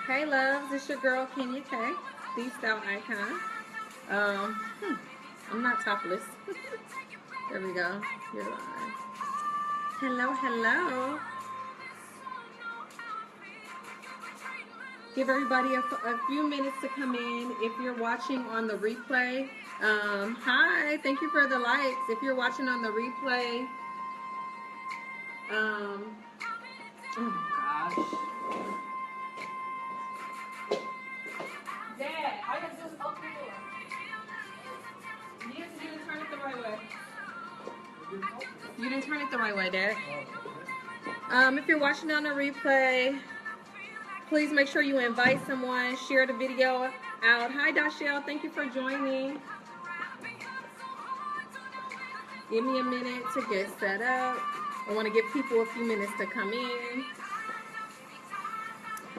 Hey loves, it's your girl Kirkland-You, the style icon. I'm not topless. There we go. You're live. Hello, hello. Give everybody a few minutes to come in. If you're watching on the replay, hi. Thank you for the likes. If you're watching on the replay, oh my gosh. Dad, I just open the door. Yes, you didn't turn it the right way. You didn't turn it the right way, Dad. If you're watching on the replay, please make sure you invite someone, share the video out. Hi, Dashelle. Thank you for joining. Give me a minute to get set up. I want to give people a few minutes to come in.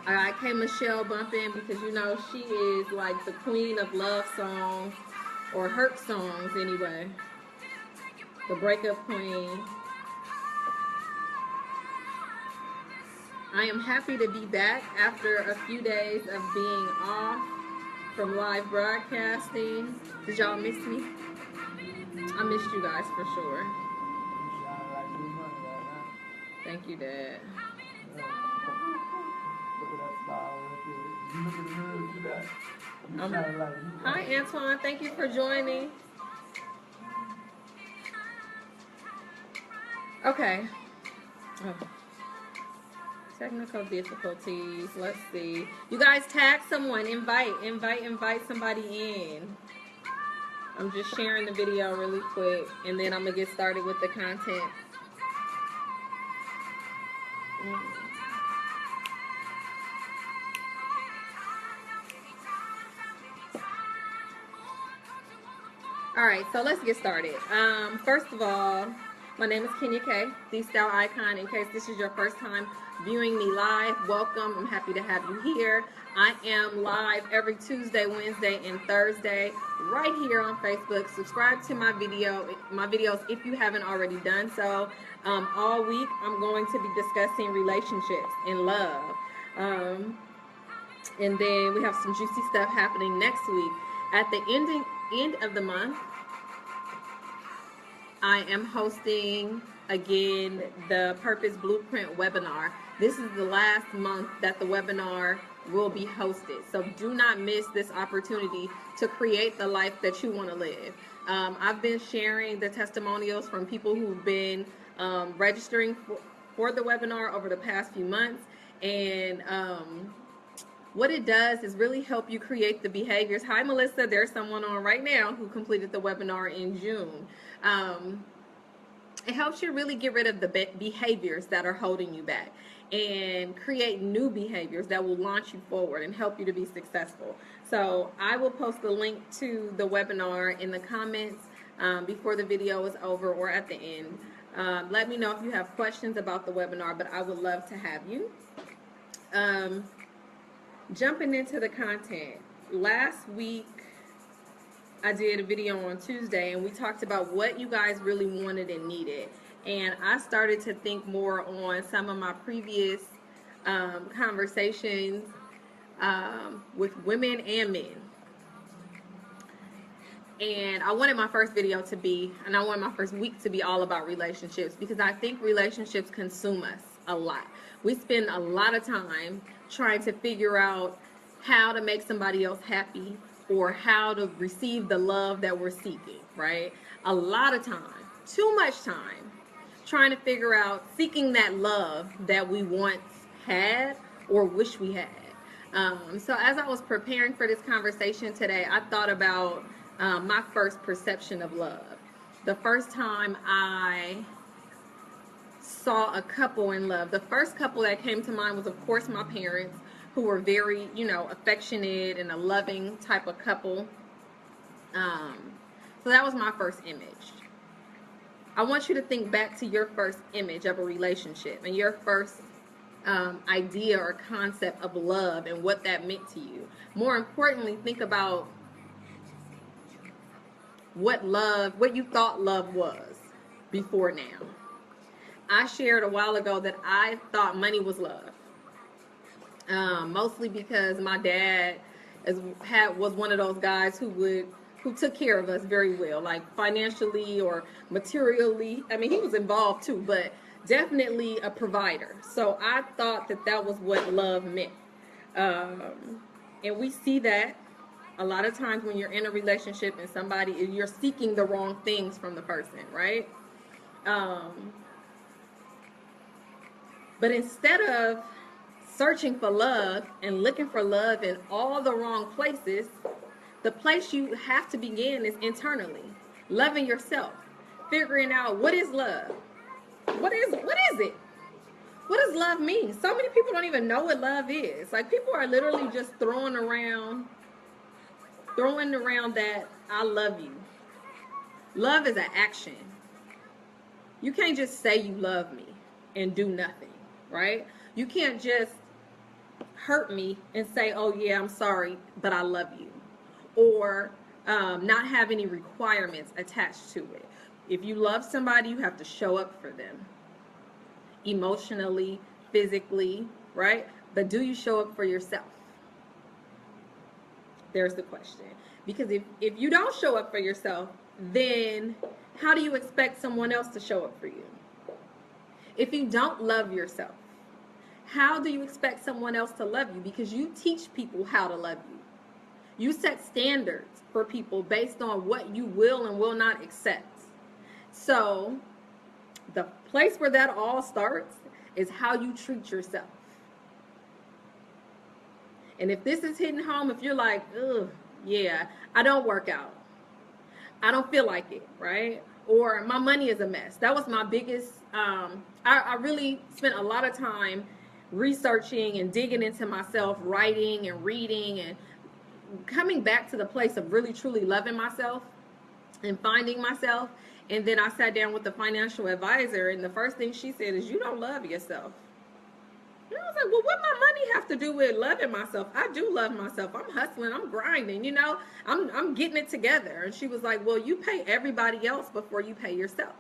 All right, K Michelle bumping because you know she is like the queen of love songs or hurt songs anyway. The breakup queen. I am happy to be back after a few days of being off from live broadcasting. Did y'all miss me? I missed you guys for sure. Thank you, Dad. Hi, Antoine. Thank you for joining. Okay. Oh. Technical difficulties. Let's see. You guys tag someone. Invite somebody in. I'm just sharing the video really quick, and then I'm going to get started with the content. All right, so let's get started. First of all, my name is Kirkland-You, the style icon. In case this is your first time viewing me live, welcome. I'm happy to have you here. I am live every Tuesday, Wednesday, and Thursday right here on Facebook. Subscribe to my videos if you haven't already done so. All week, I'm going to be discussing relationships and love. And then we have some juicy stuff happening next week. At the end of the month, I am hosting again the Purpose Blueprint webinar. This is the last month that the webinar will be hosted. So do not miss this opportunity to create the life that you want to live. I've been sharing the testimonials from people who've been registering for the webinar over the past few months. And what it does is really help you create the behaviors. Hi, Melissa. There's someone on right now who completed the webinar in June. It helps you really get rid of the behaviors that are holding you back and create new behaviors that will launch you forward and help you to be successful. So I will post the link to the webinar in the comments before the video is over or at the end. Let me know if you have questions about the webinar, but I would love to have you. Jumping into the content, last week I did a video on Tuesday and we talked about what you guys really wanted and needed, and I started to think more on some of my previous conversations with women and men. And I wanted my first video to be, and I wanted my first week to be all about relationships, because I think relationships consume us a lot. We spend a lot of time trying to figure out how to make somebody else happy or how to receive the love that we're seeking, right? A lot of time, too much time, trying to figure out, seeking that love that we once had or wish we had. So as I was preparing for this conversation today, I thought about my first perception of love. The first time I saw a couple in love, the first couple that came to mind was, of course, my parents, who were very, affectionate and a loving type of couple. So that was my first image. I want you to think back to your first image of a relationship and your first idea or concept of love and what that meant to you. More importantly, think about what you thought love was before now. I shared a while ago that I thought money was love. Mostly because my dad was one of those guys who took care of us very well, like financially or materially. I mean, he was involved too, but definitely a provider. So I thought that that was what love meant. And we see that a lot of times when you're in a relationship and you're seeking the wrong things from the person, right? Um, but instead of searching for love and looking for love in all the wrong places, the place you have to begin is internally. Loving yourself. Figuring out what is love. What is it? What does love mean? So many people don't even know what love is. Like, people are literally just throwing around that I love you. Love is an action. You can't just say you love me and do nothing, right? You can't just hurt me and say, oh yeah, I'm sorry, but I love you. Or not have any requirements attached to it. If you love somebody, you have to show up for them. Emotionally, physically, right? But do you show up for yourself? There's the question. Because if you don't show up for yourself, then how do you expect someone else to show up for you? If you don't love yourself, how do you expect someone else to love you? Because you teach people how to love you. You set standards for people based on what you will and will not accept. So the place where that all starts is how you treat yourself. And if this is hitting home, if you're like, ugh, yeah, I don't work out, I don't feel like it, right? Or my money is a mess. That was my biggest, I really spent a lot of time researching and digging into myself, writing and reading and coming back to the place of really truly loving myself and finding myself. And then I sat down with the financial advisor, and the first thing she said is, you don't love yourself. And I was like, well, what my money have to do with loving myself? I do love myself. I'm hustling. I'm grinding. You know, I'm getting it together. And she was like, well, you pay everybody else before you pay yourself.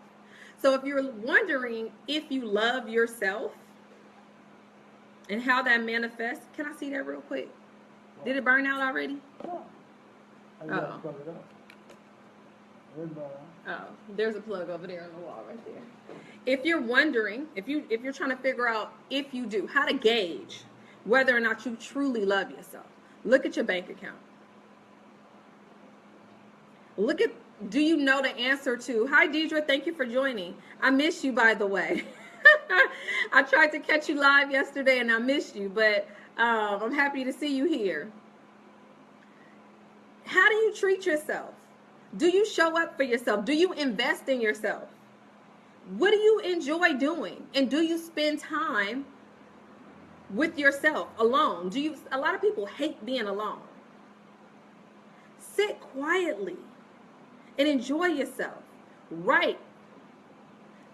So if you're wondering if you love yourself and how that manifests, can I see that real quick? Did it burn out already? No. Oh. Oh, there's a plug over there on the wall right there. If you're wondering, if you're trying to figure out if you do, how to gauge whether or not you truly love yourself, look at your bank account. Do you know the answer to, hi Deidre, thank you for joining. I miss you, by the way. I tried to catch you live yesterday and I missed you, but I'm happy to see you here. How do you treat yourself? Do you show up for yourself? Do you invest in yourself? What do you enjoy doing? And do you spend time with yourself alone? A lot of people hate being alone. Sit quietly and enjoy yourself. Write.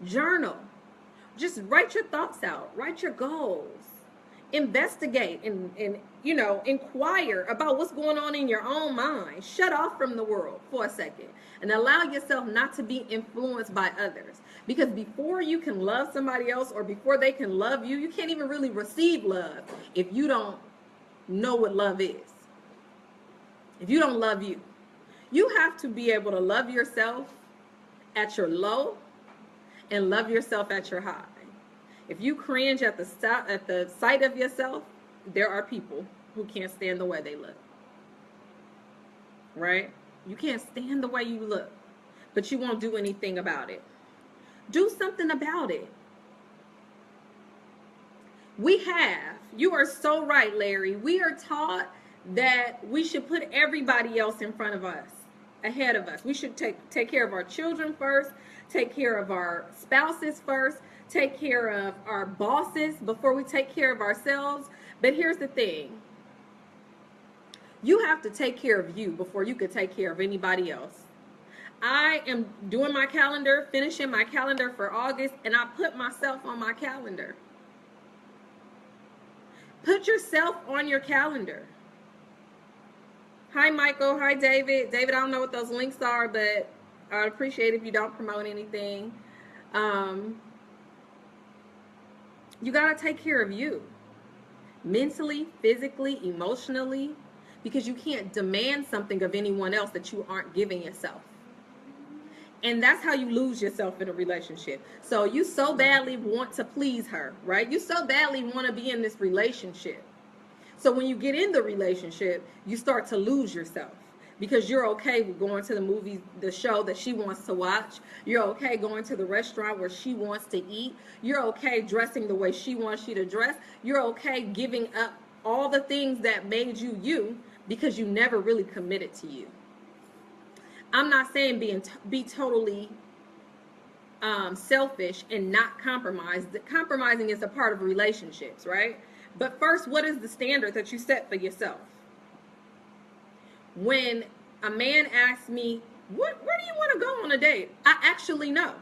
Journal. Just write your thoughts out. Write your goals. Investigate and inquire about what's going on in your own mind. Shut off from the world for a second and allow yourself not to be influenced by others. Because before you can love somebody else or before they can love you, you can't even really receive love if you don't know what love is. If you don't love you, you have to be able to love yourself at your low and love yourself at your high. If you cringe at the sight of yourself, there are people who can't stand the way they look. Right? You can't stand the way you look, but you won't do anything about it. Do something about it. You are so right, Larry. We are taught that we should put everybody else in front of us, ahead of us. We should take care of our children first, take care of our spouses first, take care of our bosses before we take care of ourselves. But here's the thing. You have to take care of you before you could take care of anybody else. I am doing my calendar, finishing my calendar for August, and I put myself on my calendar. Put yourself on your calendar. Hi, Michael. Hi, David. David, I don't know what those links are, but I'd appreciate if you don't promote anything. You got to take care of you. mentally, physically, emotionally, because you can't demand something of anyone else that you aren't giving yourself. And that's how you lose yourself in a relationship. So you so badly want to please her, right? You so badly want to be in this relationship. So when you get in the relationship, you start to lose yourself because you're okay with going to the movies, the show that she wants to watch. You're okay going to the restaurant where she wants to eat. You're okay dressing the way she wants you to dress. You're okay giving up all the things that made you you because you never really committed to you. I'm not saying be totally selfish and not compromise. Compromising is a part of relationships, right? But first, what is the standard that you set for yourself? When a man asks me, where do you want to go on a date? I actually know.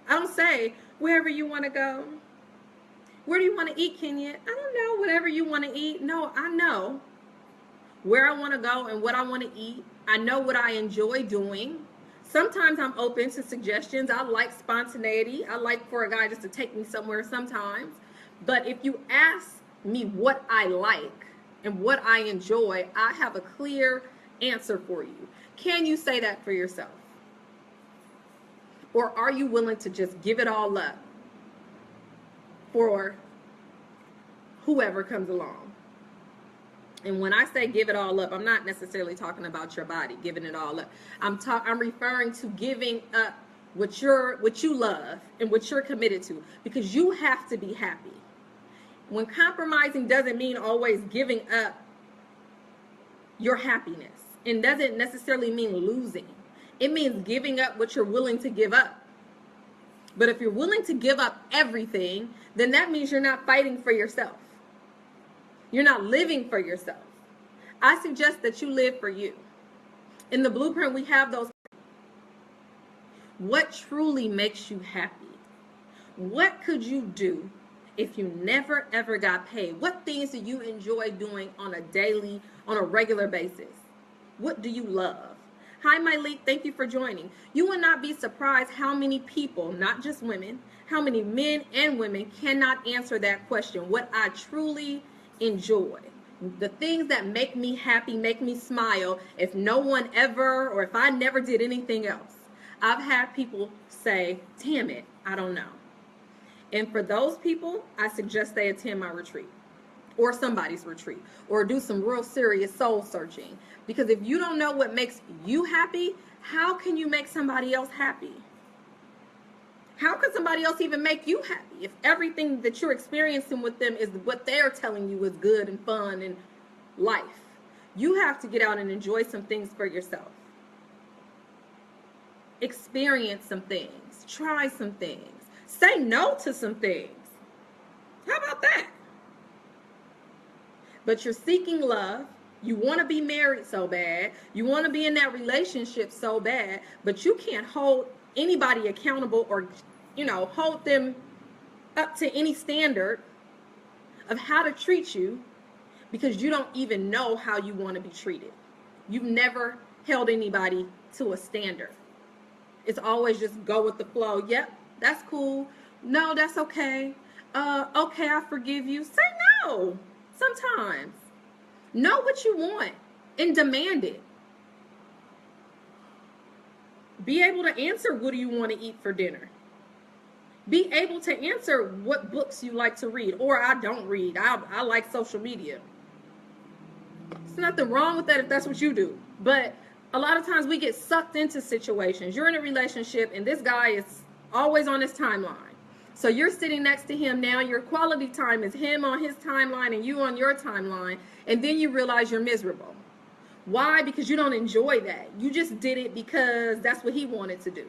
I don't say, wherever you want to go. Where do you want to eat, Kenya? I don't know, whatever you want to eat. No, I know where I want to go and what I want to eat. I know what I enjoy doing. Sometimes I'm open to suggestions. I like spontaneity. I like for a guy just to take me somewhere sometimes. But if you ask me what I like and what I enjoy, I have a clear answer for you. Can you say that for yourself? Or are you willing to just give it all up for whoever comes along? And when I say give it all up, I'm not necessarily talking about your body, giving it all up. I'm referring to giving up what you love and what you're committed to, because you have to be happy. When compromising doesn't mean always giving up your happiness. It doesn't necessarily mean losing. It means giving up what you're willing to give up. But if you're willing to give up everything, then that means you're not fighting for yourself. You're not living for yourself. I suggest that you live for you. In the blueprint, we have those. What truly makes you happy? What could you do if you never ever got paid? What things do you enjoy doing on a regular basis? What do you love? Hi, Myleek. Thank you for joining. You will not be surprised how many people, not just women, how many men and women cannot answer that question. What I truly enjoy, the things that make me happy, make me smile, if no one ever, or if I never did anything else. I've had people say, damn it, I don't know. And for those people, I suggest they attend my retreat or somebody's retreat or do some real serious soul searching. Because if you don't know what makes you happy, how can you make somebody else happy? How could somebody else even make you happy if everything that you're experiencing with them is what they're telling you is good and fun and life? You have to get out and enjoy some things for yourself. Experience some things. Try some things. Say no to some things. How about that? But you're seeking love. You want to be married so bad. You want to be in that relationship so bad, but you can't hold anybody accountable or, hold them up to any standard of how to treat you because you don't even know how you want to be treated. You've never held anybody to a standard. It's always just go with the flow. Yep, that's cool. No, that's okay. Okay, I forgive you. Say no sometimes. Know what you want and demand it. Be able to answer, what do you want to eat for dinner? Be able to answer what books you like to read, or I don't read. I like social media. There's nothing wrong with that if that's what you do. But a lot of times we get sucked into situations. You're in a relationship and this guy is always on his timeline. So you're sitting next to him now. Your quality time is him on his timeline and you on your timeline. And then you realize you're miserable. Why? Because you don't enjoy that. You just did it because that's what he wanted to do.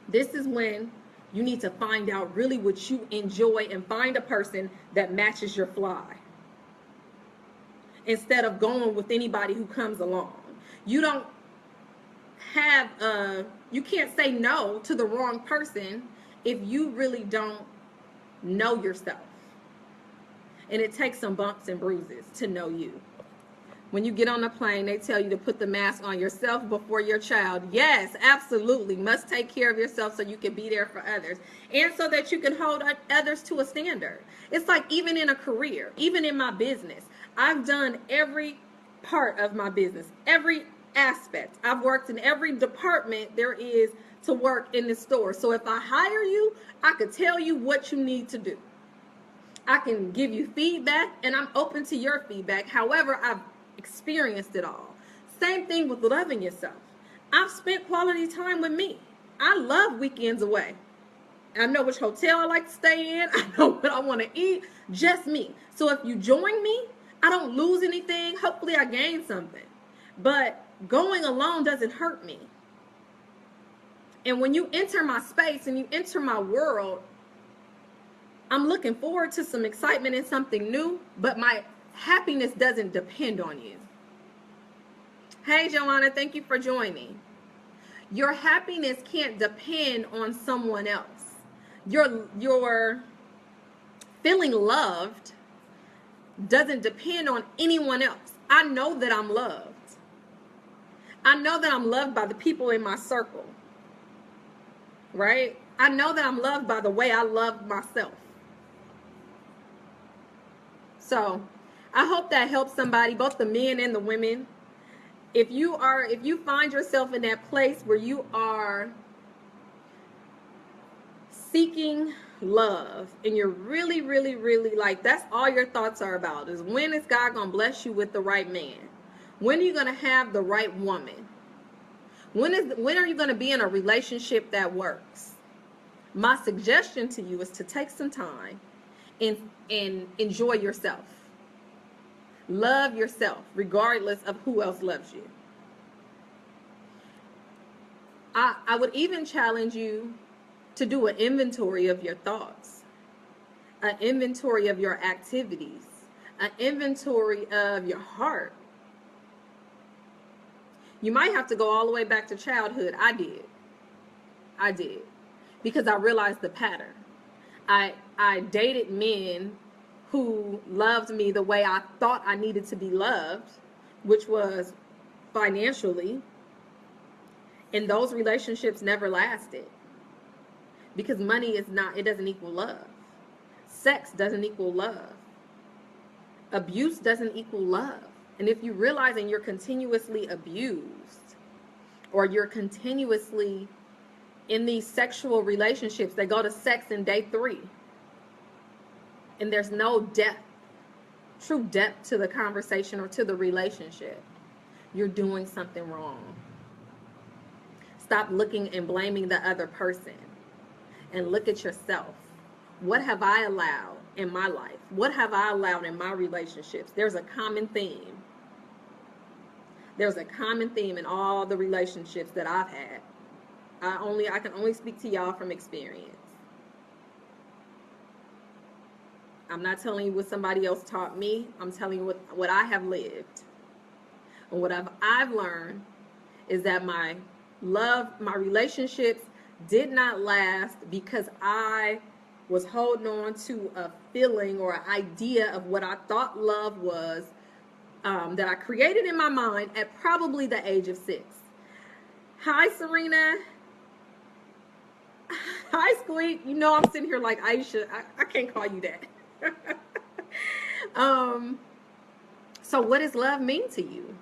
This is when you need to find out really what you enjoy and find a person that matches your fly. Instead of going with anybody who comes along. You don't have, you can't say no to the wrong person if you really don't know yourself. And it takes some bumps and bruises to know you. When you get on a plane, they tell you to put the mask on yourself before your child. Yes, absolutely. Must take care of yourself so you can be there for others. And so that you can hold others to a standard. It's like even in a career, even in my business, I've done every part of my business, every aspect. I've worked in every department there is to work in the store. So if I hire you, I could tell you what you need to do. I can give you feedback, and I'm open to your feedback. However, I've experienced it all. Same thing with loving yourself. I've spent quality time with me. I love weekends away. I know which hotel I like to stay in. I know what I want to eat. Just me. So if you join me, I don't lose anything. Hopefully I gain something. But going alone doesn't hurt me. And when you enter my space and you enter my world, I'm looking forward to some excitement and something new, but my happiness doesn't depend on you. Hey, Joanna, thank you for joining. Your happiness can't depend on someone else. Your feeling loved doesn't depend on anyone else. I know that I'm loved. I know that I'm loved by the people in my circle, right? I know that I'm loved by the way I love myself. So I hope that helps somebody, both the men and the women. If you find yourself in that place where you are seeking love and you're really, really, really like, that's all your thoughts are about, is when is God going to bless you with the right man? When are you going to have the right woman? When are you going to be in a relationship that works? My suggestion to you is to take some time and enjoy yourself. Love yourself, regardless of who else loves you. I would even challenge you to do an inventory of your thoughts, an inventory of your activities, an inventory of your heart. You might have to go all the way back to childhood. I did. Because I realized the pattern. I dated men who loved me the way I thought I needed to be loved, which was financially. And those relationships never lasted. Because money it doesn't equal love. Sex doesn't equal love. Abuse doesn't equal love. And if you realize and you're continuously abused, or you're continuously in these sexual relationships that go to sex in day 3, and there's no depth, true depth to the conversation or to the relationship, you're doing something wrong. Stop looking and blaming the other person and look at yourself. What have I allowed in my life? What have I allowed in my relationships? There's a common theme. There's a common theme in all the relationships that I've had. I can only speak to y'all from experience. I'm not telling you what somebody else taught me. I'm telling you what I have lived. And what I've learned is that my relationships did not last because I was holding on to a feeling or an idea of what I thought love was, that I created in my mind at probably the age of 6. Hi, Serena. Hi, Squeak. You know I'm sitting here like Aisha. I can't call you that. So what does love mean to you?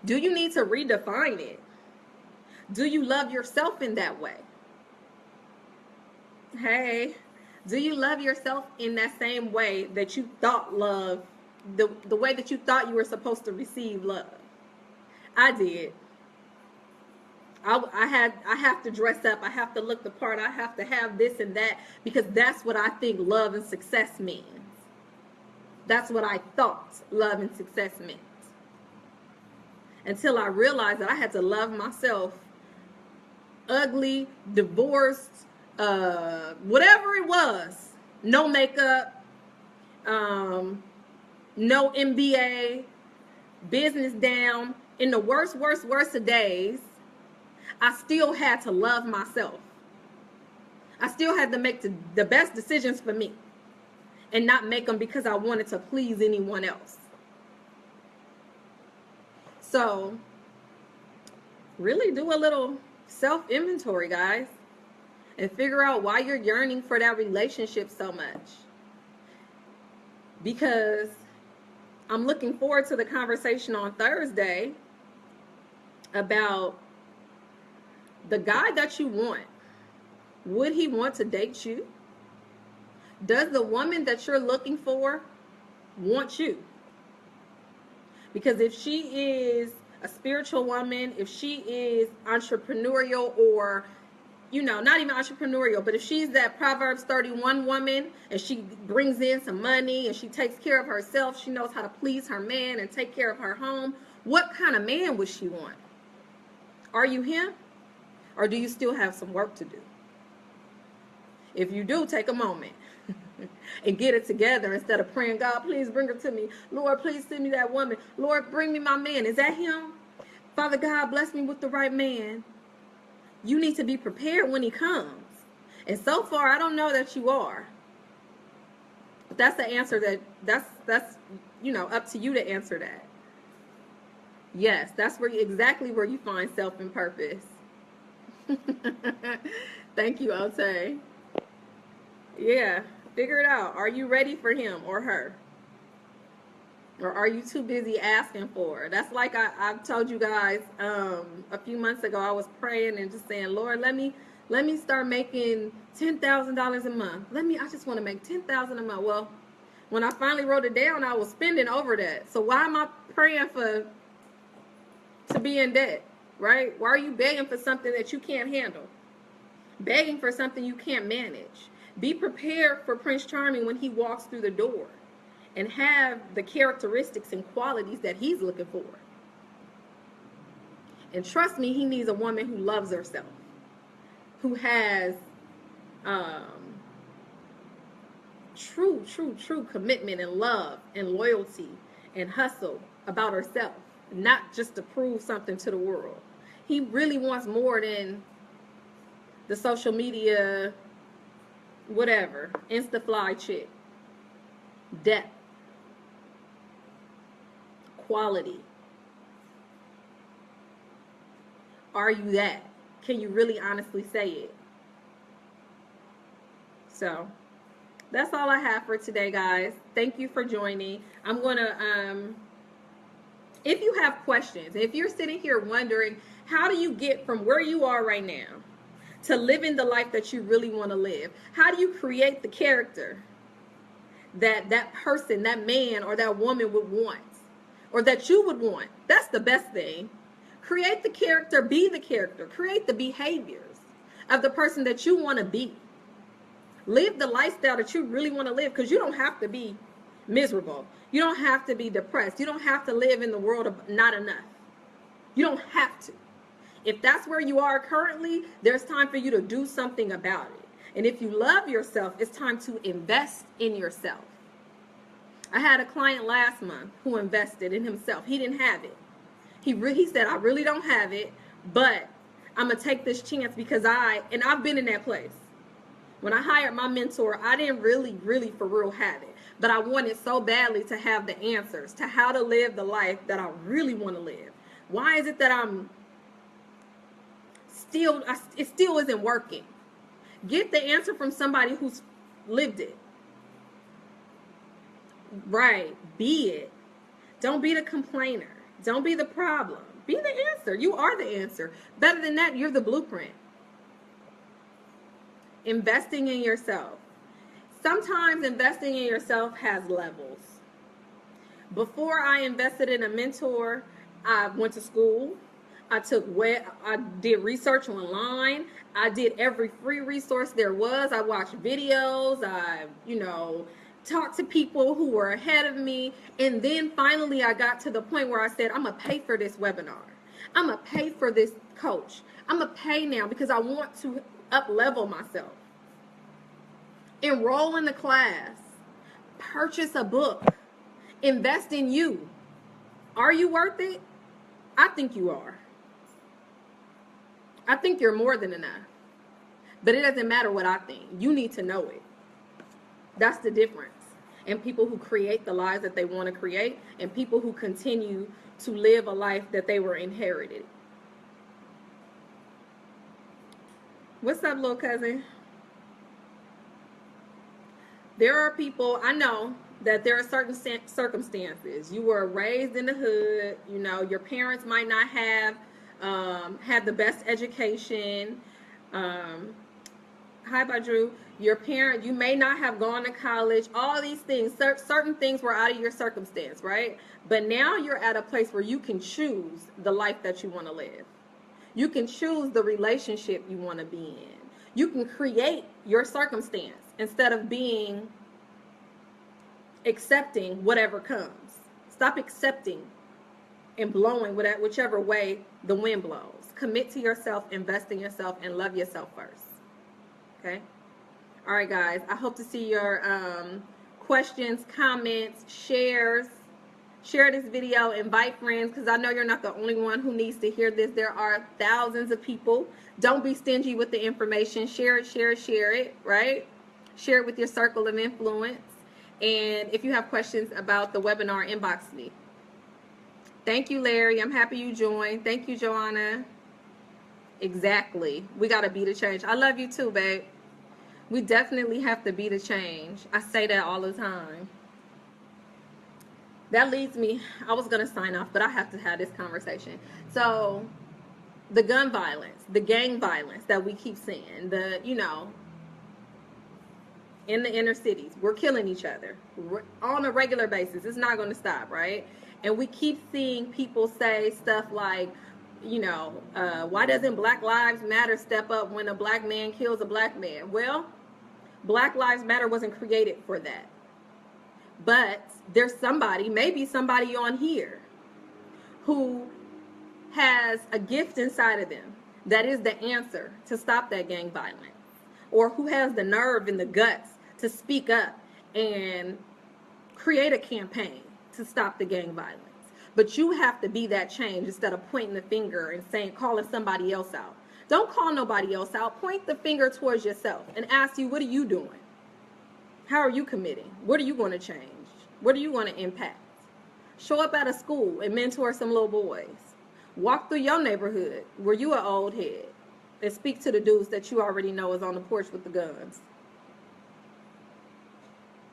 Do you need to redefine it? Do you love yourself in that way? Hey, do you love yourself in that same way that you thought love, the way that you thought you were supposed to receive love? I did. I have to dress up. I have to look the part. I have to have this and that because that's what I think love and success means. That's what I thought love and success meant. Until I realized that I had to love myself, ugly, divorced, whatever it was, no makeup, no MBA, business down, in the worst of days, I still had to love myself. I still had to make the best decisions for me and not make them because I wanted to please anyone else. So really do a little self-inventory, guys, and figure out why you're yearning for that relationship so much. Because I'm looking forward to the conversation on Thursday about the guy that you want. Would he want to date you? Does the woman that you're looking for want you? Because if she is a spiritual woman, if she is entrepreneurial, or, you know, not even entrepreneurial, but if she's that Proverbs 31 woman and she brings in some money and she takes care of herself, she knows how to please her man and take care of her home, what kind of man would she want? Are you him? Or do you still have some work to do? If you do, take a moment and get it together instead of praying, God, please bring her to me. Lord, please send me that woman. Lord, bring me my man. Is that him? Father God, bless me with the right man. You need to be prepared when he comes. And so far, I don't know that you are. But that's the answer that's you know, up to you to answer that. Yes, that's exactly where you find self and purpose. Thank you, Ote. Yeah, figure it out. Are you ready for him or her? Or are you too busy asking for it? That's like I've told you guys a few months ago. I was praying and just saying, Lord, let me start making $10,000 a month. I just want to make $10,000 a month. Well, when I finally wrote it down, I was spending over that. So why am I praying to be in debt, right? Why are you begging for something that you can't handle? Begging for something you can't manage. Be prepared for Prince Charming when he walks through the door, and have the characteristics and qualities that he's looking for. And trust me, he needs a woman who loves herself, who has true commitment and love and loyalty and hustle about herself, not just to prove something to the world. He really wants more than the social media, whatever, Insta fly chick. Depth, quality. Are you that? Can you really honestly say it? So that's all I have for today, guys. Thank you for joining. I'm gonna if you have questions, if you're sitting here wondering, how do you get from where you are right now to living the life that you really want to live? How do you create the character that person, that man or that woman would want, or that you would want? That's the best thing. Create the character, be the character, create the behaviors of the person that you want to be. Live the lifestyle that you really want to live, because you don't have to be miserable. You don't have to be depressed. You don't have to live in the world of not enough. You don't have to. If that's where you are currently, there's time for you to do something about it. And if you love yourself, it's time to invest in yourself. I had a client last month who invested in himself. He didn't have it. He said, I really don't have it, but I'm going to take this chance because I've been in that place. When I hired my mentor, I didn't really for real have it. But I wanted so badly to have the answers to how to live the life that I really want to live. Why is it that it still isn't working? Get the answer from somebody who's lived it. Right. Be it. Don't be the complainer. Don't be the problem. Be the answer. You are the answer. Better than that, you're the blueprint. Investing in yourself. Sometimes investing in yourself has levels. Before I invested in a mentor, I went to school. I did research online. I did every free resource there was. I watched videos. I, talked to people who were ahead of me. And then finally I got to the point where I said, I'm going to pay for this webinar. I'm going to pay for this coach. I'm going to pay now because I want to up-level myself. Enroll in the class. Purchase a book. Invest in you. Are you worth it? I think you are. I think you're more than enough. But it doesn't matter what I think. You need to know it. That's the difference. and people who create the lives that they want to create, and people who continue to live a life that they were inherited. What's up, little cousin? There are people, I know that there are certain circumstances. You were raised in the hood, you know, your parents might not have had the best education. Hi, Badru. You may not have gone to college. All these things, certain things were out of your circumstance, right? But now you're at a place where you can choose the life that you want to live. You can choose the relationship you want to be in. You can create your circumstance instead of accepting whatever comes. Stop accepting and blowing whichever way the wind blows. Commit to yourself, invest in yourself, and love yourself first. Okay? All right, guys. I hope to see your questions, comments, shares. Share this video, invite friends, because I know you're not the only one who needs to hear this. There are thousands of people. Don't be stingy with the information. Share it, right? Share it with your circle of influence. And if you have questions about the webinar, inbox me. Thank you, Larry. I'm happy you joined. Thank you, Joanna. Exactly. We got to be the change. I love you too, babe. We definitely have to be the change. I say that all the time. That leads me, I was going to sign off, but I have to have this conversation. So, the gun violence, the gang violence that we keep seeing, in the inner cities, we're killing each other on a regular basis. It's not going to stop, right? And we keep seeing people say stuff like, why doesn't Black Lives Matter step up when a black man kills a black man? Well, Black Lives Matter wasn't created for that. But there's maybe somebody on here who has a gift inside of them that is the answer to stop that gang violence, or who has the nerve and the guts to speak up and create a campaign to stop the gang violence. But you have to be that change instead of pointing the finger and calling somebody else out. Don't call nobody else out. Point the finger towards yourself and ask you, what are you doing? How are you committing? What are you going to change? What are you going to impact? Show up at a school and mentor some little boys. Walk through your neighborhood where you are old head and speak to the dudes that you already know is on the porch with the guns.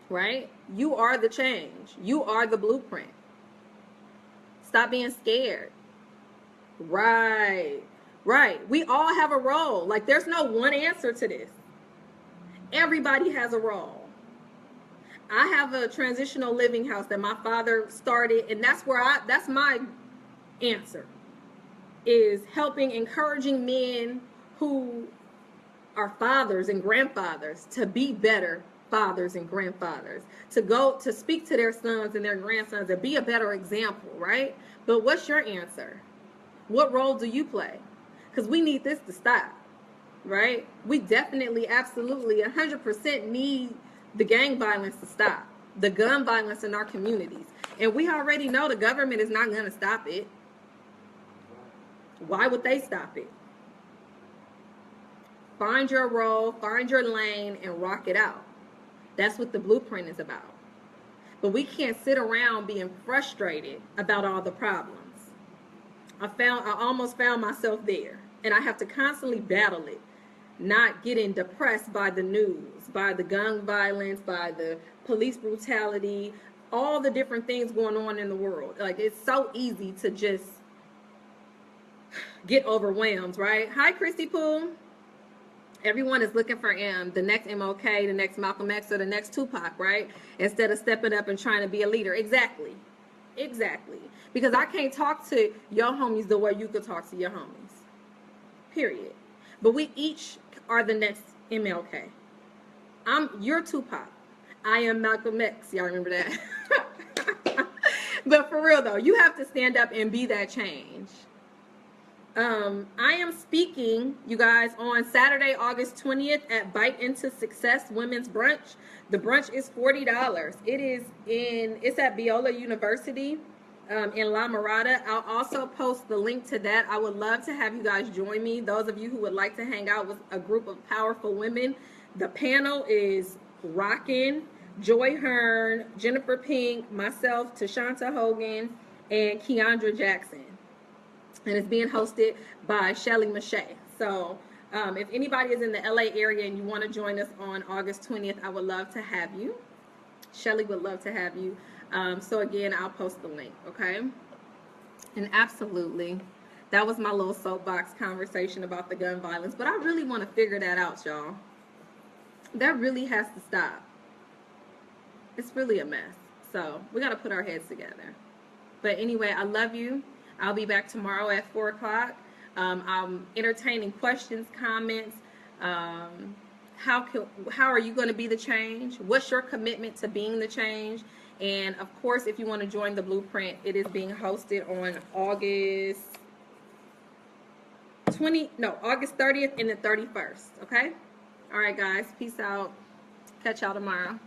Right? You are the change. You are the blueprint. Stop being scared. Right. We all have a role. Like, there's no one answer to this. Everybody has a role. I have a transitional living house that my father started, and that's my answer, is helping, encouraging men who are fathers and grandfathers to be better fathers and grandfathers, to speak to their sons and their grandsons and be a better example, right? But what's your answer? What role do you play? Because we need this to stop, right? We definitely, absolutely, 100% need the gang violence to stop, the gun violence in our communities. And we already know the government is not going to stop it. Why would they stop it? Find your role, find your lane, and rock it out. That's what the blueprint is about. But we can't sit around being frustrated about all the problems. I almost found myself there, and I have to constantly battle it. Not getting depressed by the news, by the gun violence, by the police brutality, all the different things going on in the world. Like, it's so easy to just get overwhelmed, right? Hi, Christy Poole. Everyone is looking for the next MLK, the next Malcolm X, or the next Tupac, right? Instead of stepping up and trying to be a leader. Exactly. Because I can't talk to your homies the way you could talk to your homies. Period. But we each are the next MLK. You're Tupac. I am Malcolm X. Y'all remember that? But for real though, you have to stand up and be that change. I am speaking, you guys, on Saturday, August 20th at Bite Into Success Women's Brunch. The brunch is $40. It's at Biola University in La Mirada. I'll also post the link to that. I would love to have you guys join me. Those of you who would like to hang out with a group of powerful women. The panel is rocking. Joy Hearn, Jennifer Pink, myself, Tashonta Hogan, and Keandra Jackson. And it's being hosted by Shelly Mache. So if anybody is in the LA area and you want to join us on August 20th, I would love to have you. Shelly would love to have you. So again, I'll post the link, okay? And absolutely, that was my little soapbox conversation about the gun violence. But I really want to figure that out, y'all. That really has to stop. It's really a mess. So we got to put our heads together. But anyway, I love you. I'll be back tomorrow at 4 o'clock. I'm entertaining questions, comments. How are you going to be the change? What's your commitment to being the change? And of course, if you want to join the Blueprint, it is being hosted on August 30th and the 31st. Okay? All right, guys. Peace out. Catch y'all tomorrow.